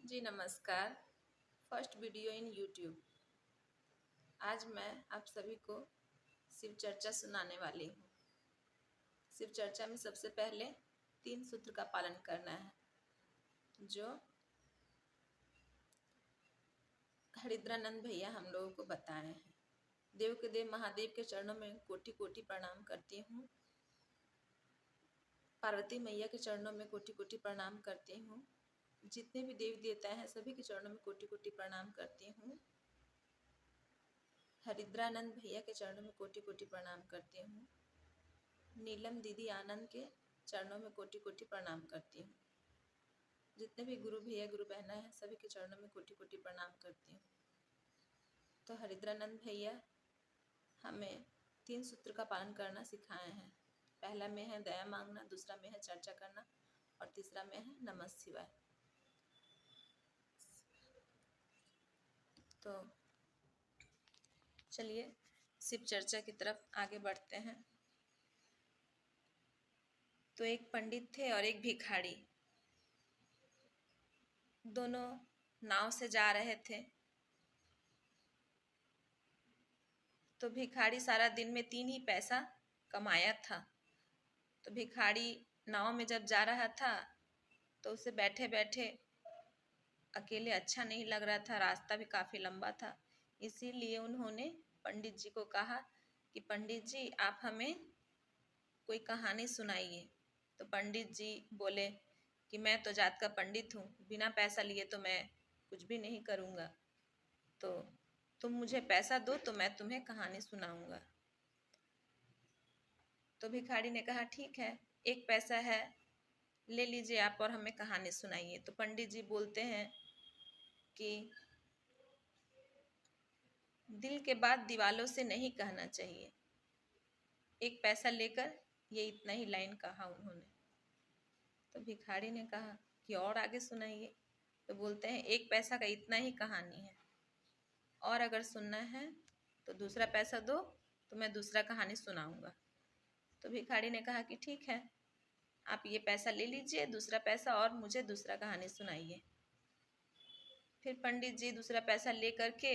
जी नमस्कार। First video इन YouTube. आज मैं आप सभी को शिव चर्चा सुनाने वाली हूँ। शिव चर्चा में सबसे पहले 3 सूत्र का पालन करना है, जो हरिद्रानंद भैया हम लोगों को बताए हैं। देव के देव महादेव के चरणों में कोटि कोटि प्रणाम करती हूँ। पार्वती मैया के चरणों में कोटि कोटि प्रणाम करती हूँ। जितने भी देवी देवता हैं सभी के चरणों में कोटि कोटि प्रणाम करती हूँ। हरिद्रानंद भैया के चरणों में कोटि कोटि प्रणाम करती हूँ। नीलम दीदी आनंद के चरणों में कोटि कोटि प्रणाम करती हूँ। जितने भी गुरु भैया गुरु बहना है सभी के चरणों में कोटि कोटि प्रणाम करती हूँ। तो हरिद्रानंद भैया हमें 3 सूत्र का पालन करना सिखाए हैं। पहला में है दया मांगना, दूसरा में है चर्चा करना और तीसरा में है नमः शिवाय। तो चलिए शिव चर्चा की तरफ आगे बढ़ते हैं। तो एक पंडित थे और एक भिखारी, दोनों नाव से जा रहे थे। तो भिखारी सारा दिन में 3 ही पैसा कमाया था। तो भिखारी नाव में जब जा रहा था तो उसे बैठे बैठे अकेले अच्छा नहीं लग रहा था, रास्ता भी काफ़ी लंबा था। इसीलिए उन्होंने पंडित जी को कहा कि पंडित जी आप हमें कोई कहानी सुनाइए। तो पंडित जी बोले कि मैं तो जात का पंडित हूँ, बिना पैसा लिए तो मैं कुछ भी नहीं करूँगा, तो तुम मुझे पैसा दो तो मैं तुम्हें कहानी सुनाऊँगा। तो भिखारी ने कहा ठीक है, 1 पैसा है, ले लीजिए आप और हमें कहानी सुनाइए। तो पंडित जी बोलते हैं कि दिल के बात दीवालों से नहीं कहना चाहिए। 1 पैसा लेकर ये इतना ही लाइन कहा उन्होंने। तो भिखारी ने कहा कि और आगे सुनाइए। तो बोलते हैं 1 पैसा का इतना ही कहानी है, और अगर सुनना है तो दूसरा पैसा दो तो मैं दूसरा कहानी सुनाऊंगा। तो भिखारी ने कहा कि ठीक है, आप ये पैसा ले लीजिए, दूसरा पैसा, और मुझे दूसरा कहानी सुनाइए। फिर पंडित जी दूसरा पैसा ले करके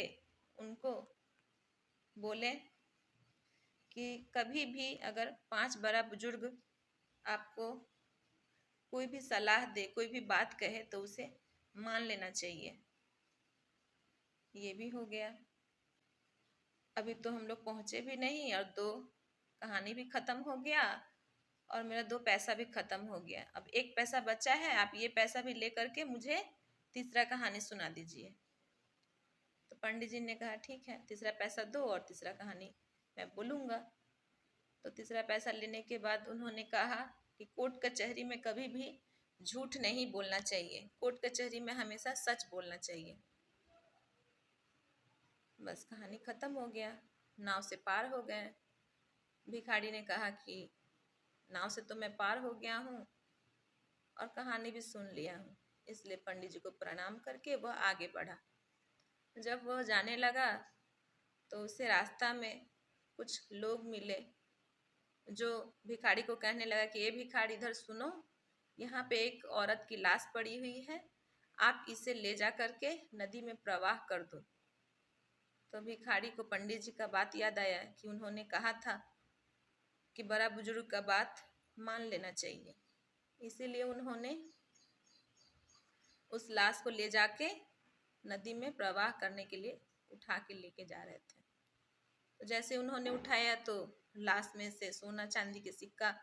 उनको बोले कि कभी भी अगर 5 बड़ा बुजुर्ग आपको कोई भी सलाह दे, कोई भी बात कहे तो उसे मान लेना चाहिए। ये भी हो गया। अभी तो हम लोग पहुँचे भी नहीं और 2 कहानी भी ख़त्म हो गया और मेरा 2 पैसा भी ख़त्म हो गया। अब 1 पैसा बचा है, आप ये पैसा भी ले करके मुझे तीसरा कहानी सुना दीजिए। तो पंडित जी ने कहा ठीक है, तीसरा पैसा दो और तीसरा कहानी मैं बोलूँगा। तो तीसरा पैसा लेने के बाद उन्होंने कहा कि कोर्ट कचहरी में कभी भी झूठ नहीं बोलना चाहिए, कोर्ट कचहरी में हमेशा सच बोलना चाहिए। बस कहानी ख़त्म हो गया, नाव से पार हो गए। भिखारी ने कहा कि नाव से तो मैं पार हो गया हूँ और कहानी भी सुन लिया हूँ। इसलिए पंडित जी को प्रणाम करके वह आगे बढ़ा। जब वह जाने लगा तो उसे रास्ता में कुछ लोग मिले, जो भिखारी को कहने लगा कि ये भिखारी इधर सुनो, यहाँ पे एक औरत की लाश पड़ी हुई है, आप इसे ले जा करके नदी में प्रवाह कर दो। तो भिखारी को पंडित जी का बात याद आया कि उन्होंने कहा था कि बड़ा बुजुर्ग का बात मान लेना चाहिए। इसीलिए उन्होंने उस लाश को ले जाके नदी में प्रवाह करने के लिए उठा के लेके जा रहे थे। तो जैसे उन्होंने उठाया तो लाश में से सोना चांदी के सिक्का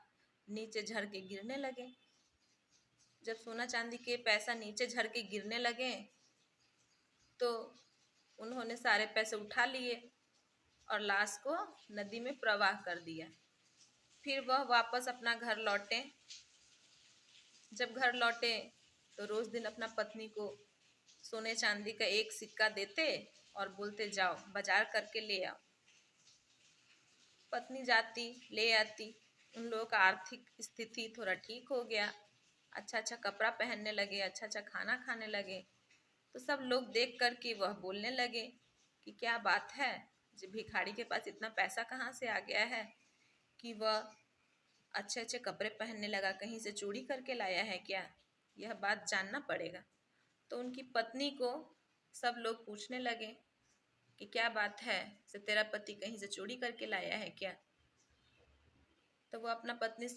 नीचे झर के गिरने लगे। जब सोना चांदी के पैसा नीचे झर के गिरने लगे तो उन्होंने सारे पैसे उठा लिए और लाश को नदी में प्रवाह कर दिया। फिर वह वापस अपना घर लौटे। जब घर लौटे तो रोज़ दिन अपना पत्नी को सोने चांदी का 1 सिक्का देते और बोलते जाओ बाजार करके ले आओ। पत्नी जाती ले आती। उन लोगों का आर्थिक स्थिति थोड़ा ठीक हो गया, अच्छा अच्छा कपड़ा पहनने लगे, अच्छा अच्छा खाना खाने लगे। तो सब लोग देख कर के वह बोलने लगे कि क्या बात है, जो भिखारी के पास इतना पैसा कहाँ से आ गया है कि वह अच्छे अच्छे कपड़े पहनने लगा, कहीं से चोरी करके लाया है क्या? यह बात जानना पड़ेगा। तो उनकी पत्नी को सब लोग पूछने लगे कि क्या बात है, से तेरा पति कहीं से चोरी करके लाया है क्या। तो वो अपना पति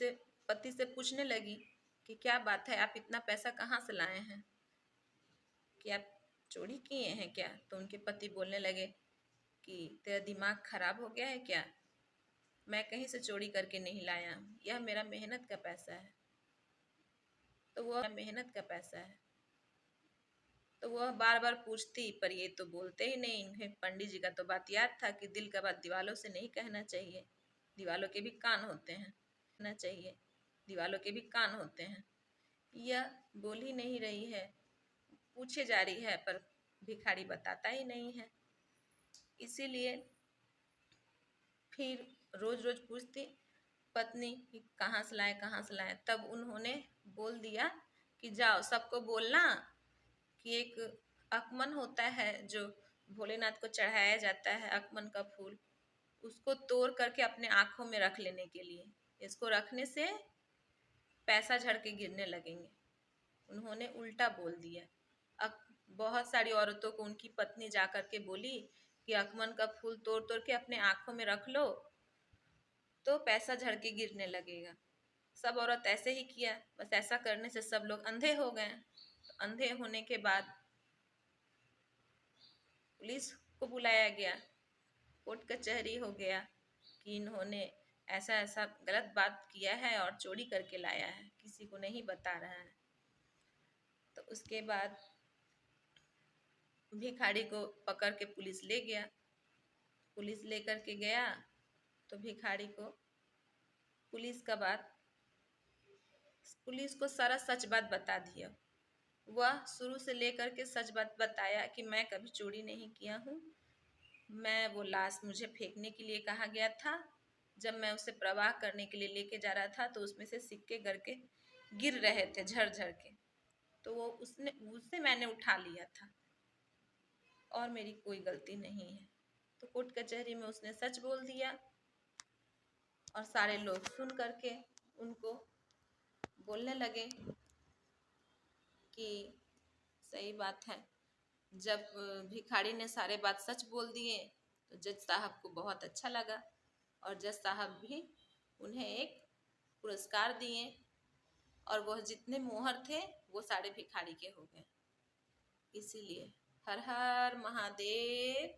से पूछने लगी कि क्या बात है, आप इतना पैसा कहाँ से लाए हैं, कि आप चोरी किए हैं क्या। तो उनके पति बोलने लगे कि तेरा दिमाग खराब हो गया है क्या, मैं कहीं से चोरी करके नहीं लाया, यह मेरा मेहनत का पैसा है। तो वह मेहनत का पैसा है। तो वह बार बार पूछती, पर ये तो बोलते ही नहीं। इन्हें पंडित जी का तो बात याद था कि दिल का बात दीवालों से नहीं कहना चाहिए, दीवालों के भी कान होते हैं, कहना चाहिए, दीवालों के भी कान होते हैं। यह बोल ही नहीं रही है, पूछे जा रही है, पर भिखारी बताता ही नहीं है। इसीलिए फिर रोज रोज पूछती पत्नी कि कहाँ से लाए, कहाँ से लाए। तब उन्होंने बोल दिया कि जाओ सबको बोलना कि एक अकमन होता है जो भोलेनाथ को चढ़ाया जाता है, अकमन का फूल, उसको तोड़ करके अपने आँखों में रख लेने के लिए, इसको रखने से पैसा झड़ के गिरने लगेंगे। उन्होंने उल्टा बोल दिया। अब बहुत सारी औरतों को उनकी पत्नी जा कर के बोली कि अकमन का फूल तोड़ तोड़ के अपने आँखों में रख लो तो पैसा झड़ के गिरने लगेगा। सब औरत ऐसे ही किया, बस ऐसा करने से सब लोग अंधे हो गए। तो अंधे होने के बाद पुलिस को बुलाया गया, कोर्ट कचहरी हो गया कि इन्होंने ऐसा ऐसा गलत बात किया है और चोरी करके लाया है, किसी को नहीं बता रहा है। तो उसके बाद भिखारी को पकड़ के पुलिस ले गया। पुलिस लेकर के गया तो भिखारी को पुलिस को सारा सच बात बता दिया। वह शुरू से लेकर के सच बात बताया कि मैं कभी चोरी नहीं किया हूँ, मैं वो लाश मुझे फेंकने के लिए कहा गया था, जब मैं उसे प्रवाह करने के लिए लेके जा रहा था तो उसमें से सिक्के गिर रहे थे झर झर के, तो वो उससे मैंने उठा लिया था और मेरी कोई गलती नहीं है। तो कोर्ट कचहरी में उसने सच बोल दिया और सारे लोग सुन करके उनको बोलने लगे कि सही बात है। जब भिखारी ने सारे बात सच बोल दिए तो जज साहब को बहुत अच्छा लगा और जज साहब भी उन्हें एक पुरस्कार दिए और वह जितने मोहर थे वो सारे भिखारी के हो गए। इसीलिए हर हर महादेव।